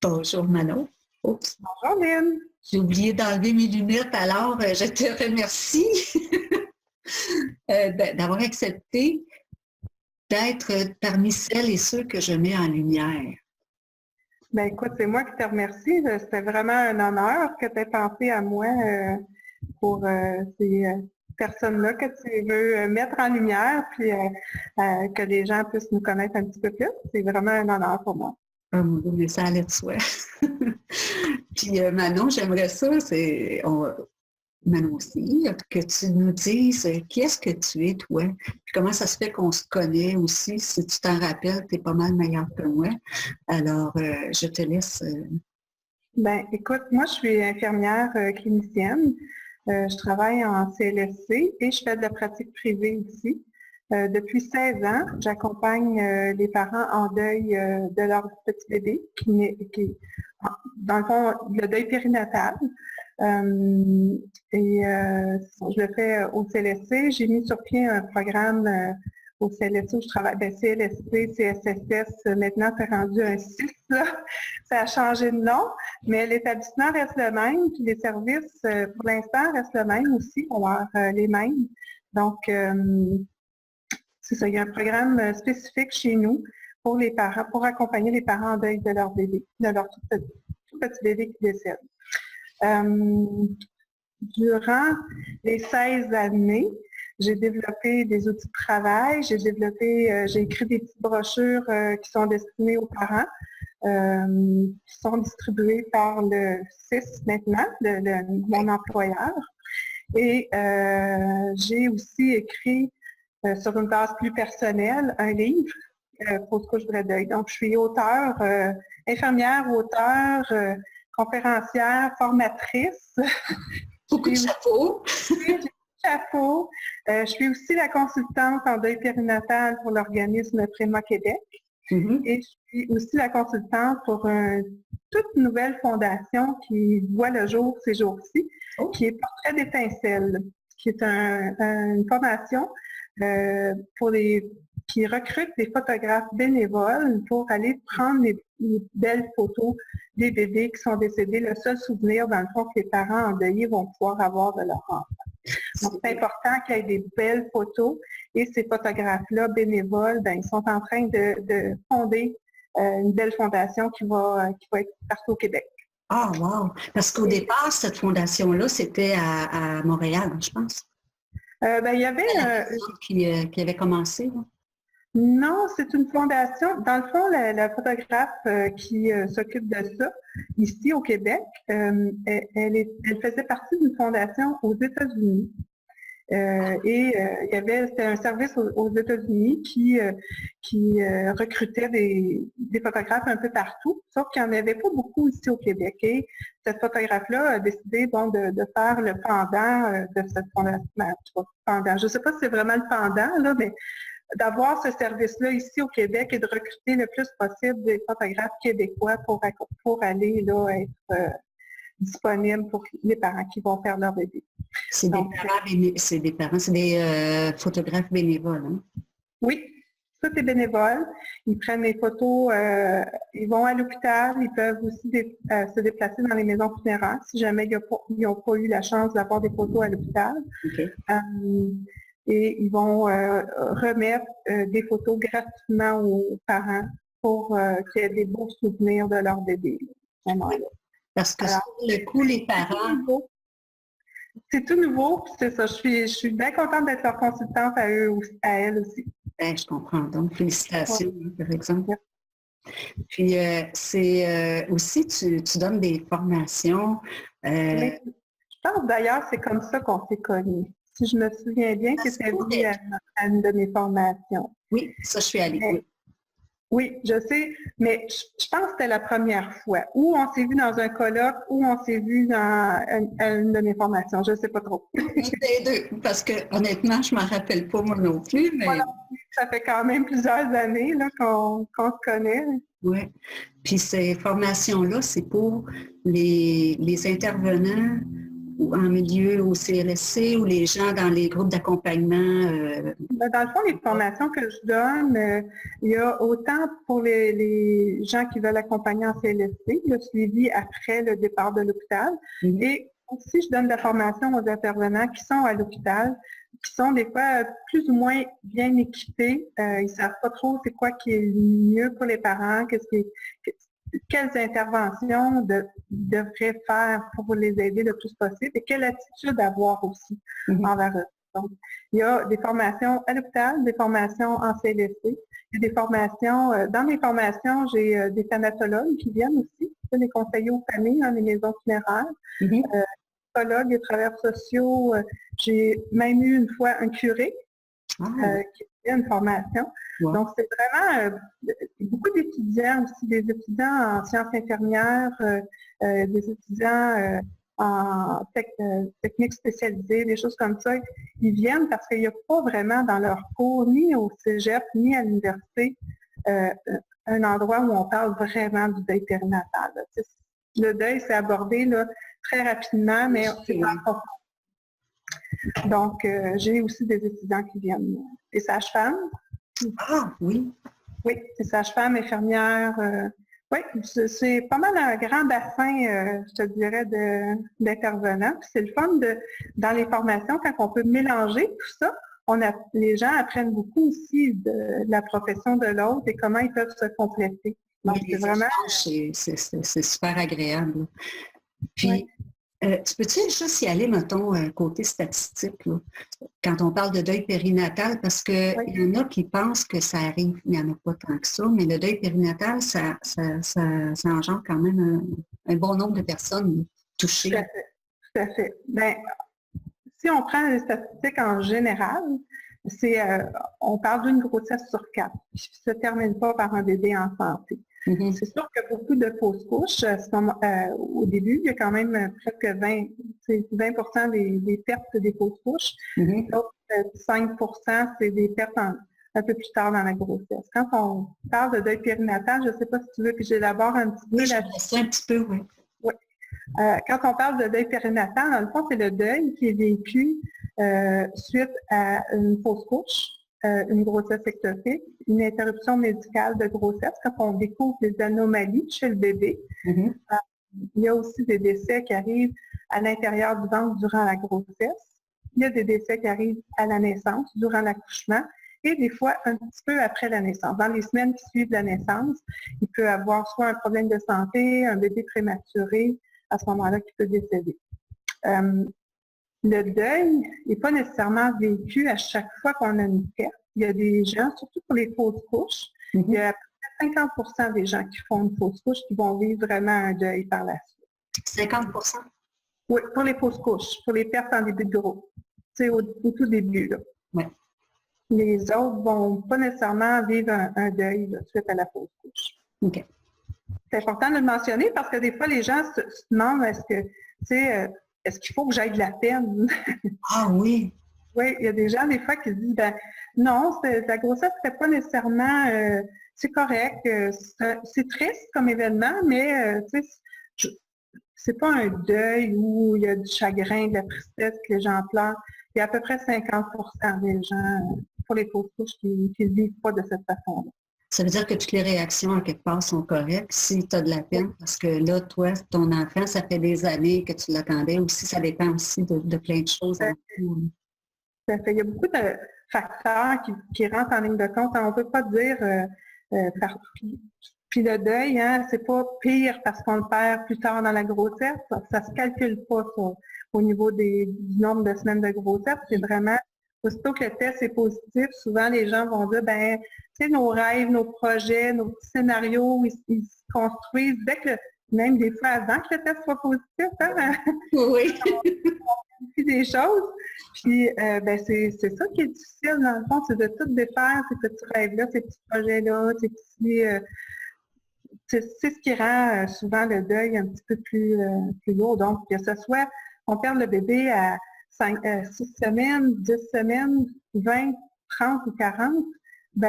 Bonjour Manon. Oups, Bonjour Lynn. j'ai oublié d'enlever mes lunettes, alors je te remercie d'avoir accepté d'être parmi celles et ceux que je mets en lumière. Ben écoute, c'est moi qui te remercie. C'était vraiment un honneur que tu aies pensé à moi pour ces personnes-là que tu veux mettre en lumière, puis que les gens puissent nous connaître un petit peu plus. C'est vraiment un honneur pour moi. Oh mon Dieu, mais ça allait de soi. Puis Manon, j'aimerais ça, Manon aussi, que tu nous dises qui est-ce que tu es, toi? Puis comment ça se fait qu'on se connaît aussi? Si tu t'en rappelles, tu es pas mal meilleure que moi. Alors, je te laisse. Ben écoute, moi je suis infirmière clinicienne. Je travaille en CLSC et je fais de la pratique privée aussi. Depuis 16 ans, j'accompagne les parents en deuil de leur petit bébé, dans le fond, le deuil périnatal. Je le fais au CLSC. J'ai mis sur pied un programme au CLSC où je travaille, CLSC, CSSS, maintenant c'est rendu un 6, là. Ça a changé de nom, mais l'établissement reste le même, puis les services, pour l'instant, restent le même aussi, alors les mêmes. Donc, c'est ça, il y a un programme spécifique chez nous pour les parents, pour accompagner les parents en deuil de leur bébé, de leur tout petit bébé qui décède. Durant les 16 années, j'ai développé des outils de travail, j'ai écrit des petites brochures qui sont destinées aux parents, qui sont distribuées par le CIS maintenant, mon employeur. Et j'ai aussi écrit sur une base plus personnelle un livre pour ce que je voudrais deuil. Donc, je suis auteure, infirmière, auteure, conférencière, formatrice. Beaucoup de chapeaux. Chapeau. Je suis aussi la consultante en deuil périnatal pour l'organisme Préma Québec. Et je suis aussi la consultante pour une toute nouvelle fondation qui voit le jour ces jours-ci, qui est Portrait d'étincelle, qui est une formation qui recrute des photographes bénévoles pour aller prendre les belles photos des bébés qui sont décédés, le seul souvenir, dans le fond, que les parents endeuillés vont pouvoir avoir de leur enfant. Donc, c'est important qu'il y ait des belles photos et ces photographes-là, bénévoles, ils sont en train de fonder une belle fondation qui va être partout au Québec. Ah, wow! Parce qu'au départ, cette fondation-là, c'était à Montréal, je pense. Il y avait qui avait commencé. Là. Non, c'est une fondation. Dans le fond, la photographe qui s'occupe de ça, ici au Québec, elle faisait partie d'une fondation aux États-Unis. C'était un service aux États-Unis qui recrutait des photographes un peu partout, sauf qu'il n'y en avait pas beaucoup ici au Québec. Et cette photographe-là a décidé de faire le pendant de cette fondation. Je ne sais pas si c'est vraiment le pendant, là, mais d'avoir ce service-là ici au Québec et de recruter le plus possible des photographes québécois pour aller là, être disponibles pour les parents qui vont faire leur bébé. C'est des photographes bénévoles. Hein? Oui, tout est bénévole. Ils prennent les photos, ils vont à l'hôpital, ils peuvent aussi se déplacer dans les maisons funéraires si jamais ils n'ont pas eu la chance d'avoir des photos à l'hôpital. Okay. Et ils vont remettre des photos gratuitement aux parents pour qu'il y ait des beaux souvenirs de leur bébé. Parce que sur le coup, les parents... C'est tout nouveau, c'est ça. Je suis bien contente d'être leur consultante à elles aussi. Ben, je comprends. Donc, félicitations, par exemple. Puis, c'est aussi, tu donnes des formations. Je pense d'ailleurs, c'est comme ça qu'on s'est connus. Si je me souviens bien, c'était lié à une de mes formations. Oui, ça, je suis allée. Oui, je sais, mais je pense que c'était la première fois. Ou on s'est vu dans un colloque, ou on s'est vu dans une de mes formations. Je ne sais pas trop. Les deux, parce que honnêtement, je ne m'en rappelle pas moi non plus. Mais... Voilà, ça fait quand même plusieurs années là, qu'on se connaît. Oui. Puis ces formations-là, c'est pour les intervenants ou en milieu au CLSC ou les gens dans les groupes d'accompagnement? Dans le fond, les formations que je donne, il y a autant pour les gens qui veulent accompagner en CLSC, le suivi après le départ de l'hôpital, et aussi je donne de la formation aux intervenants qui sont à l'hôpital, qui sont des fois plus ou moins bien équipés. Ils ne savent pas trop c'est quoi qui est mieux pour les parents, quelles interventions devraient faire pour les aider le plus possible et quelle attitude avoir aussi envers eux. Donc, il y a des formations à l'hôpital, des formations en CLSC, il y a des formations, dans mes formations, j'ai des thanatologues qui viennent aussi, des conseillers aux familles dans les maisons funéraires, psychologues et travailleurs sociaux. J'ai même eu une fois un curé qui fait une formation. Wow. Donc, c'est vraiment beaucoup d'étudiants aussi, des étudiants en sciences infirmières, des étudiants en techniques spécialisées, des choses comme ça. Ils viennent parce qu'il n'y a pas vraiment dans leur cours, ni au cégep, ni à l'université, un endroit où on parle vraiment du deuil périnatal. Le deuil, c'est abordé là, très rapidement, mais c'est pas profond. Donc, j'ai aussi des étudiants qui viennent, des sages-femmes. Ah, oui. Oui, des sages-femmes, infirmières. Oui, c'est pas mal un grand bassin, je te dirais, d'intervenants. C'est le fun dans les formations, quand on peut mélanger tout ça, les gens apprennent beaucoup aussi de la profession de l'autre et comment ils peuvent se compléter. Donc, c'est vraiment... C'est super agréable. Puis, tu peux-tu juste y aller, mettons, côté statistique, là, quand on parle de deuil périnatal, parce qu'il y en a qui pensent que ça arrive, il n'y en a pas tant que ça, mais le deuil périnatal, ça engendre quand même un bon nombre de personnes touchées. Tout à fait. Tout à fait. Bien, si on prend les statistiques en général, on parle d'une grossesse sur 4 qui ne se termine pas par un bébé en santé. C'est sûr qu'il y a beaucoup de fausses couches. Au début, il y a quand même presque 20 des pertes des fausses couches. L'autre 5 c'est des pertes un peu plus tard dans la grossesse. Quand on parle de deuil périnatal, je ne sais pas si tu veux que j'élabore un petit peu là-dessus. Un petit peu, oui. Oui. Quand on parle de deuil périnatal, dans le fond, c'est le deuil qui est vécu suite à une fausse couche, une grossesse ectopique, une interruption médicale de grossesse, quand on découvre des anomalies chez le bébé. Il y a aussi des décès qui arrivent à l'intérieur du ventre durant la grossesse. Il y a des décès qui arrivent à la naissance, durant l'accouchement, et des fois un petit peu après la naissance. Dans les semaines qui suivent la naissance, il peut y avoir soit un problème de santé, un bébé prématuré, à ce moment-là, qui peut décéder. Le deuil n'est pas nécessairement vécu à chaque fois qu'on a une perte. Il y a des gens, surtout pour les fausses couches, il y a à peu près 50% des gens qui font une fausse couche qui vont vivre vraiment un deuil par la suite. 50%? Oui, pour les fausses couches, pour les pertes en début de gros. C'est au tout début, là. Ouais. Les autres ne vont pas nécessairement vivre un deuil là, suite à la fausse couche. OK. C'est important de le mentionner parce que des fois, les gens se demandent est-ce qu'il faut que j'aille de la peine? Ah oui! Oui, il y a des gens, des fois, qui se disent, non, la grossesse, c'était pas nécessairement, c'est correct, c'est triste comme événement, mais, c'est pas un deuil où il y a du chagrin, de la tristesse, que les gens pleurent. Il y a à peu près 50% des gens, pour les fausses couches, qui ne vivent pas de cette façon-là. Ça veut dire que toutes les réactions, en quelque part, sont correctes si tu as de la peine, parce que là, toi, ton enfant, ça fait des années que tu l'attendais, ou si ça dépend aussi de plein de choses. Il y a beaucoup de facteurs qui rentrent en ligne de compte. On ne peut pas dire puis le deuil, hein, c'est pas pire parce qu'on le perd plus tard dans la grossesse. Ça ne se calcule pas au niveau du nombre de semaines de grossesse. C'est vraiment, aussitôt que le test est positif, souvent les gens vont dire, nos rêves, nos projets, nos petits scénarios, ils se construisent dès que même des fois avant que le test soit positif. Hein? Oui. Des choses. Puis, c'est ça qui est difficile, dans le fond, c'est de tout défaire, ces petits rêves-là, ces petits projets-là, ces petits... c'est ce qui rend souvent le deuil un petit peu plus lourd. Donc, que ce soit, on perd le bébé à 6 semaines, 10 semaines, 20, 30 ou 40,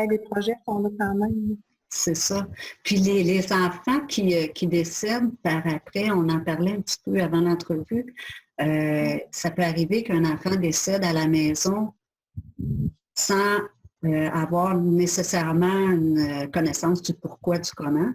les projets sont là quand même. C'est ça. Puis les enfants qui décèdent par après, on en parlait un petit peu avant l'entrevue, Ça peut arriver qu'un enfant décède à la maison sans avoir nécessairement une connaissance du pourquoi, du comment.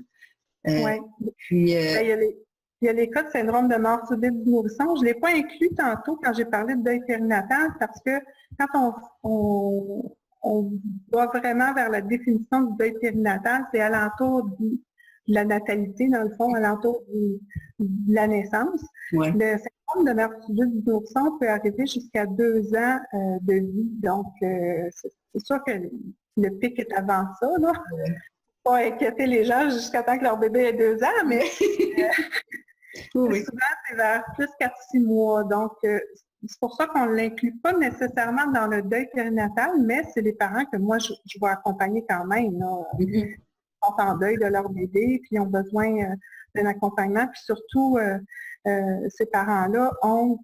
Oui. Puis, il y a les cas de syndrome de mort subite du nourrisson. Je ne l'ai pas inclus tantôt quand j'ai parlé de deuil périnatal parce que quand on va vraiment vers la définition du deuil périnatal, c'est alentour de la natalité, dans le fond, alentour de la naissance. ouais. Le syndrome de mort subite du nourrisson peut arriver jusqu'à 2 ans de vie. Donc, c'est sûr que le pic est avant ça, là. Ouais. Pas inquiéter les gens jusqu'à temps que leur bébé ait 2 ans, mais oui. souvent, c'est vers plus 4-6 mois. Donc, c'est pour ça qu'on ne l'inclut pas nécessairement dans le deuil périnatal, mais c'est les parents que moi, je vais accompagner quand même. Là. Ils sont en deuil de leur bébé, puis ils ont besoin d'un accompagnement. Puis surtout, ces parents-là ont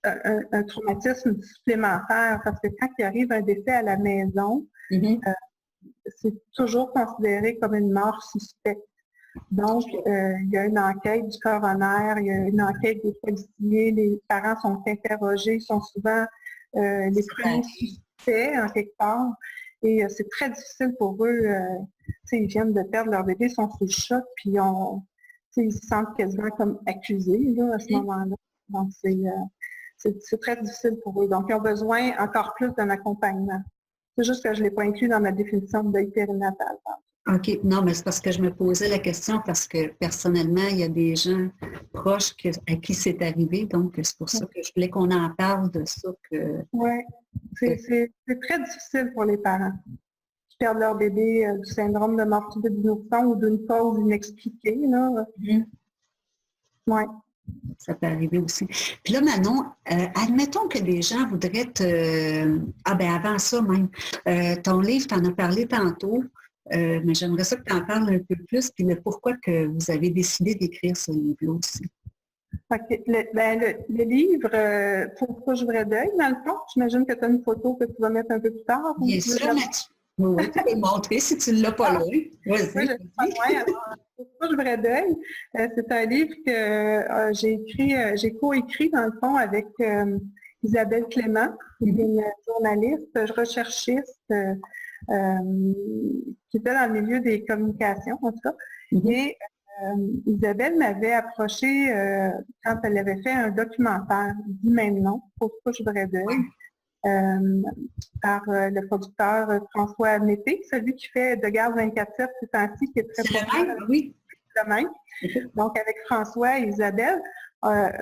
un traumatisme supplémentaire parce que quand il arrive un décès à la maison, c'est toujours considéré comme une mort suspecte. Donc, il y a une enquête du coroner, il y a une enquête des policiers, les parents sont interrogés, sont souvent les premiers suspects en quelque part. Et c'est très difficile pour eux. Ils viennent de perdre leur bébé, ils sont sous le choc, puis ils se sentent quasiment comme accusés là, à ce moment-là. Donc, c'est très difficile pour eux. Donc, ils ont besoin encore plus d'un accompagnement. C'est juste que je ne l'ai pas inclus dans ma définition de deuil périnatal. OK. Non, mais c'est parce que je me posais la question parce que personnellement, il y a des gens proches à qui c'est arrivé. Donc, c'est pour ça que je voulais qu'on en parle de ça. Oui. C'est très difficile pour les parents qui perdent leur bébé du syndrome de mort subite du nourrisson ou d'une cause inexpliquée. Oui. Ça peut arriver aussi. Puis là, Manon, admettons que des gens voudraient avant ça même, ton livre, tu en as parlé tantôt, mais j'aimerais ça que tu en parles un peu plus, puis le pourquoi que vous avez décidé d'écrire ce livre-là aussi. OK. Le livre, Pourquoi je ferais deuil, dans le fond, j'imagine que tu as une photo que tu vas mettre un peu plus tard. Bien sûr, oui, tu peux le montrer si tu ne l'as pas loin. Oui, je ne l'ai pas loin. Alors, Pourquoi je ferais deuil? C'est un livre que j'ai coécrit, dans le fond, avec Isabelle Clément, qui est une journaliste, recherchiste, qui était dans le milieu des communications, en tout cas. Et Isabelle m'avait approché quand elle avait fait un documentaire du même nom, Pourquoi je ferais deuil, par le producteur François Mété, celui qui fait De Garde 24/7 ces temps-ci, qui est très populaire. Oui. Le même. Donc, avec François et Isabelle,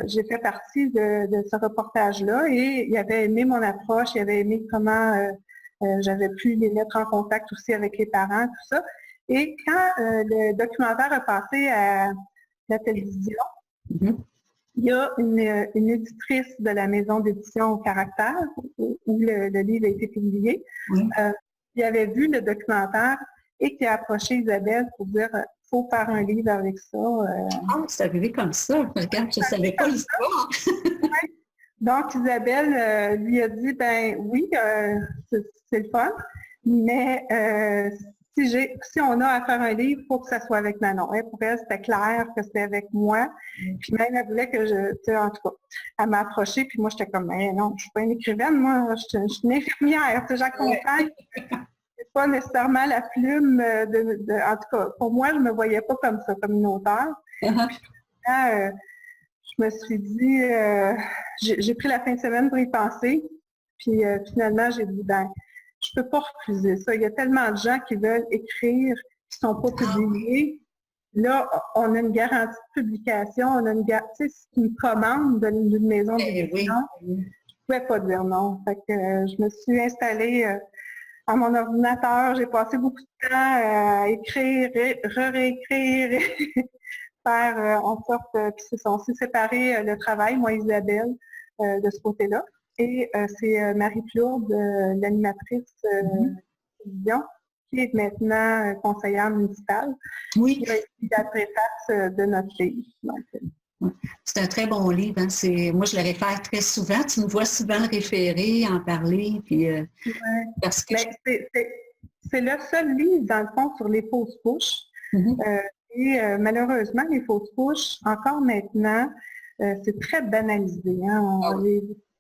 j'ai fait partie de ce reportage-là et il avait aimé mon approche, il avait aimé comment j'avais pu les mettre en contact aussi avec les parents, tout ça. Et quand le documentaire a passé à la télévision, il y a une éditrice de la maison d'édition au Caractère, où le livre a été publié, qui avait vu le documentaire et qui a approché Isabelle pour dire il faut faire un livre avec ça. C'est arrivé comme ça. Regarde, je ne savais pas l'histoire. Donc, Isabelle lui a dit, ben oui, c'est le fun, mais si on a à faire un livre, il faut que ça soit avec Manon. Pour elle, c'était clair que c'était avec moi. Puis même, elle voulait que en tout cas, elle m'a approchée, puis moi, j'étais comme, non, je ne suis pas une écrivaine, moi, je suis une infirmière, j'accompagne. C'est pas nécessairement la plume en tout cas, pour moi, je ne me voyais pas comme ça, comme une auteure. Puis, je me suis dit, j'ai pris la fin de semaine pour y penser. Puis finalement, j'ai dit, je ne peux pas refuser ça. Il y a tellement de gens qui veulent écrire, qui ne sont pas publiés. Là, on a une garantie de publication, on a une commande d'une maison d'édition. Je ne pouvais pas dire non. Fait que je me suis installée à mon ordinateur. J'ai passé beaucoup de temps à écrire, réécrire, faire en sorte qu'ils se sont aussi séparés le travail, moi et Isabelle, de ce côté-là. Et c'est Marie Plourde, l'animatrice de télévision, qui est maintenant conseillère municipale, qui a écrit la préface de notre livre. C'est un très bon livre. Hein? Moi, je le réfère très souvent. Tu me vois souvent le référer, en parler. Puis, parce que c'est le seul livre, dans le fond, sur les fausses couches. Et malheureusement, les fausses couches, encore maintenant, c'est très banalisé. Hein?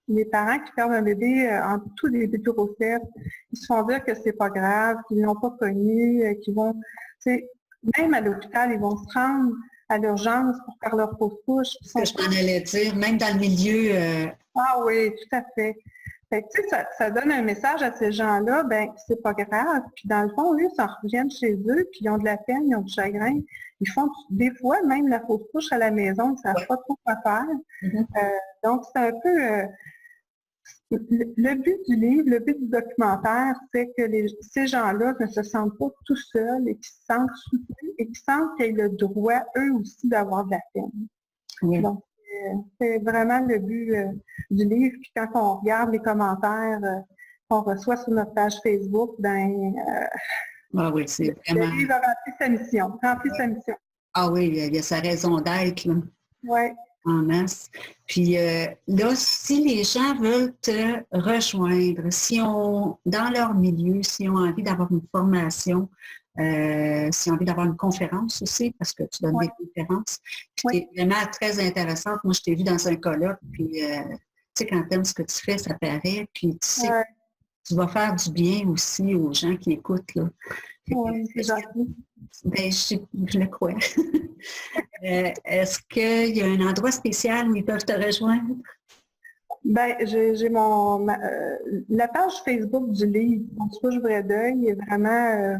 Les parents qui perdent un bébé en tout début de grossesse, ils se font dire que c'est pas grave, qu'ils l'ont pas connu, qu'ils vont, même à l'hôpital, ils vont se rendre à l'urgence pour faire leur fausse couche. Ce que je m'en allais dire, même dans le milieu... Ah oui, tout à fait. Fait que, ça donne un message à ces gens-là, ben c'est pas grave. Puis dans le fond, eux, ils s'en reviennent chez eux, puis ils ont de la peine, ils ont du chagrin. Ils font des fois même la fausse couche à la maison, ils ne savent pas trop quoi faire. Donc, c'est un peu... le but du livre, le but du documentaire, c'est que ces gens-là ne se sentent pas tout seuls et qu'ils se sentent soutenus et qu'ils sentent qu'ils ont le droit, eux aussi, d'avoir de la peine. Oui. Donc, c'est vraiment le but du livre. Puis quand on regarde les commentaires qu'on reçoit sur notre page Facebook, oui, c'est vraiment... le livre a rempli sa mission. Ah oui, il y a sa raison d'être, là. Oui. En masse. Puis là, si les gens veulent te rejoindre, dans leur milieu, s'ils ont envie d'avoir une formation, s'ils ont envie d'avoir une conférence aussi, parce que tu donnes des conférences, puis tu es vraiment très intéressante. Moi, je t'ai vu dans un colloque, puis tu sais, quand tu aimes ce que tu fais, ça paraît, puis tu sais, tu vas faire du bien aussi aux gens qui écoutent, là. Oui, c'est gentil. Ben, je le crois. Est-ce qu'il y a un endroit spécial où ils peuvent te rejoindre? Ben, j'ai la page Facebook du livre, Mon Couche Vrai Deuil, est vraiment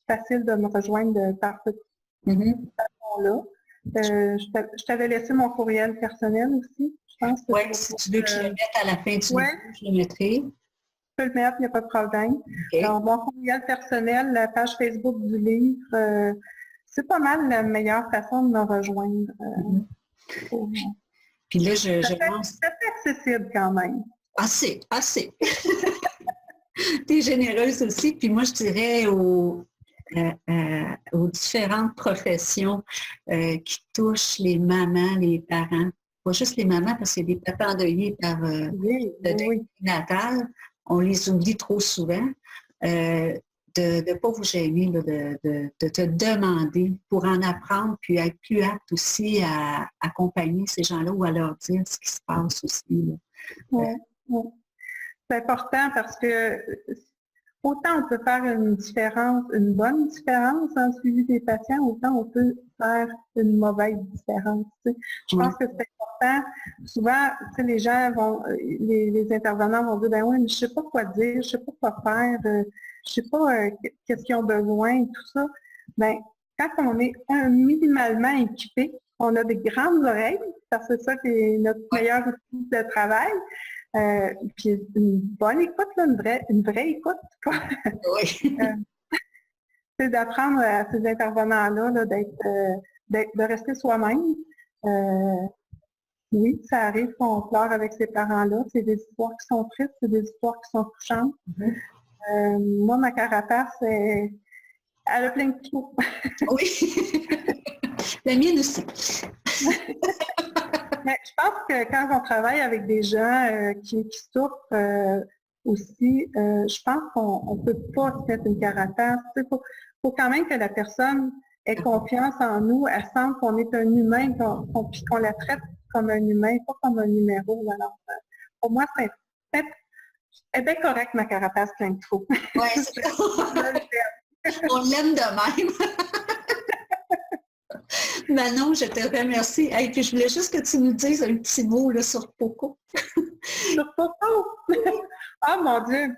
facile de me rejoindre par cette façon-là. Je t'avais laissé mon courriel personnel aussi, je pense. Oui, si tu veux que je le mette à la fin du livre, je le mettrai. Je peux le mettre, il n'y a pas de problème. Okay. Alors, mon courriel personnel, la page Facebook du livre, c'est pas mal la meilleure façon de me rejoindre. Puis là, je lance... C'est accessible quand même. Assez. Tu es généreuse aussi. Puis moi, je dirais aux différentes professions qui touchent les mamans, les parents. Pas juste les mamans, parce qu'il y a des papas endeuillés par le deuil natal. On les oublie trop souvent. De ne pas vous gêner, de te demander pour en apprendre, puis être plus apte aussi à accompagner ces gens-là ou à leur dire ce qui se passe aussi. Oui. C'est important parce que autant on peut faire une bonne différence dans le suivi des patients, autant on peut faire une mauvaise différence. Je pense que c'est important. Souvent, les gens les intervenants vont dire, ben oui, mais je ne sais pas quoi dire, je ne sais pas quoi faire, je ne sais pas qu'est-ce qu'ils ont besoin, tout ça. Ben, quand on est minimalement équipé, on a des grandes oreilles, parce que c'est ça qui est notre meilleur outil de travail. Puis une bonne écoute, là, une vraie écoute. Oui. C'est d'apprendre à ces intervenants-là là, de rester soi-même. Oui, ça arrive qu'on pleure avec ces parents-là. C'est des histoires qui sont tristes, c'est des histoires qui sont touchantes. Moi, ma carapace, elle a plein de trous. Oui. La mienne aussi. Mais je pense que quand on travaille avec des gens qui souffrent aussi, je pense qu'on ne peut pas se mettre une carapace. Il faut quand même que la personne ait confiance en nous, elle sente qu'on est un humain, puis qu'on la traite comme un humain, pas comme un numéro. Alors, pour moi, elle est bien correcte, ma carapace plein de trous. Oui, c'est ça. On l'aime de même. Manon, je te remercie. Et puis je voulais juste que tu nous dises un petit mot là, sur Poco. Sur Poco? Ah mon Dieu!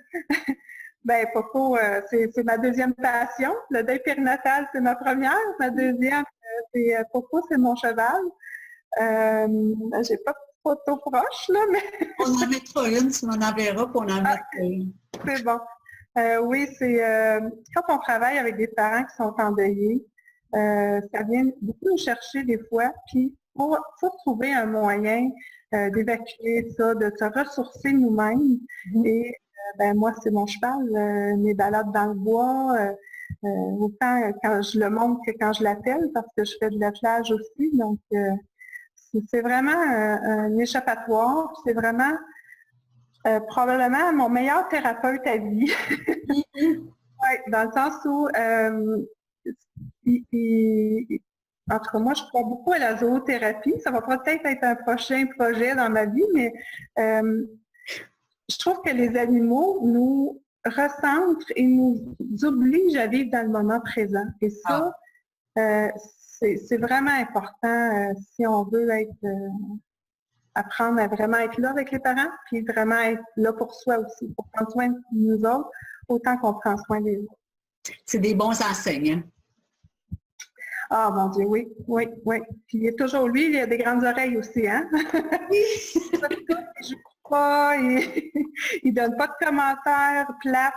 Ben Poco, c'est ma deuxième passion. Le deuil périnatal, c'est ma première. Ma deuxième, c'est Poco, c'est mon cheval. J'ai pas de photo proche, là, mais... On en mettra une, tu m'en enverras, puis on en mettra une. C'est bon. Oui, c'est quand on travaille avec des parents qui sont endeuillés, ça vient beaucoup nous chercher des fois, puis il faut trouver un moyen d'évacuer ça, de se ressourcer nous-mêmes. Et moi, c'est mon cheval, mes balades dans le bois, autant quand je le monte que quand je l'appelle, parce que je fais de l'attelage aussi. Donc, c'est vraiment un échappatoire. C'est vraiment probablement mon meilleur thérapeute à vie. Ouais, dans le sens où En tout cas, moi, je crois beaucoup à la zoothérapie. Ça va peut-être être un prochain projet dans ma vie, mais je trouve que les animaux nous recentrent et nous obligent à vivre dans le moment présent. Et ça, c'est vraiment important si on veut apprendre à vraiment être là avec les parents, puis vraiment être là pour soi aussi, pour prendre soin de nous autres, autant qu'on prend soin des autres. C'est des bons enseignants. Ah, mon Dieu, oui, oui, oui. Puis il est toujours, lui, il a des grandes oreilles aussi, hein? Il joue pas, il donne pas de commentaires plates.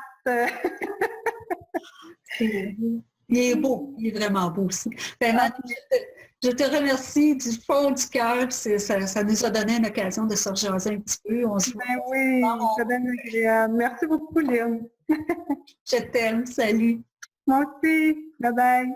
Il est beau, il est vraiment beau aussi. Vraiment, je te remercie du fond du cœur. Ça nous a donné une occasion de se rejaser un petit peu. On se oui, ça donne agréable. Merci beaucoup, Lynn. Je t'aime. Salut. Moi aussi. Bye bye.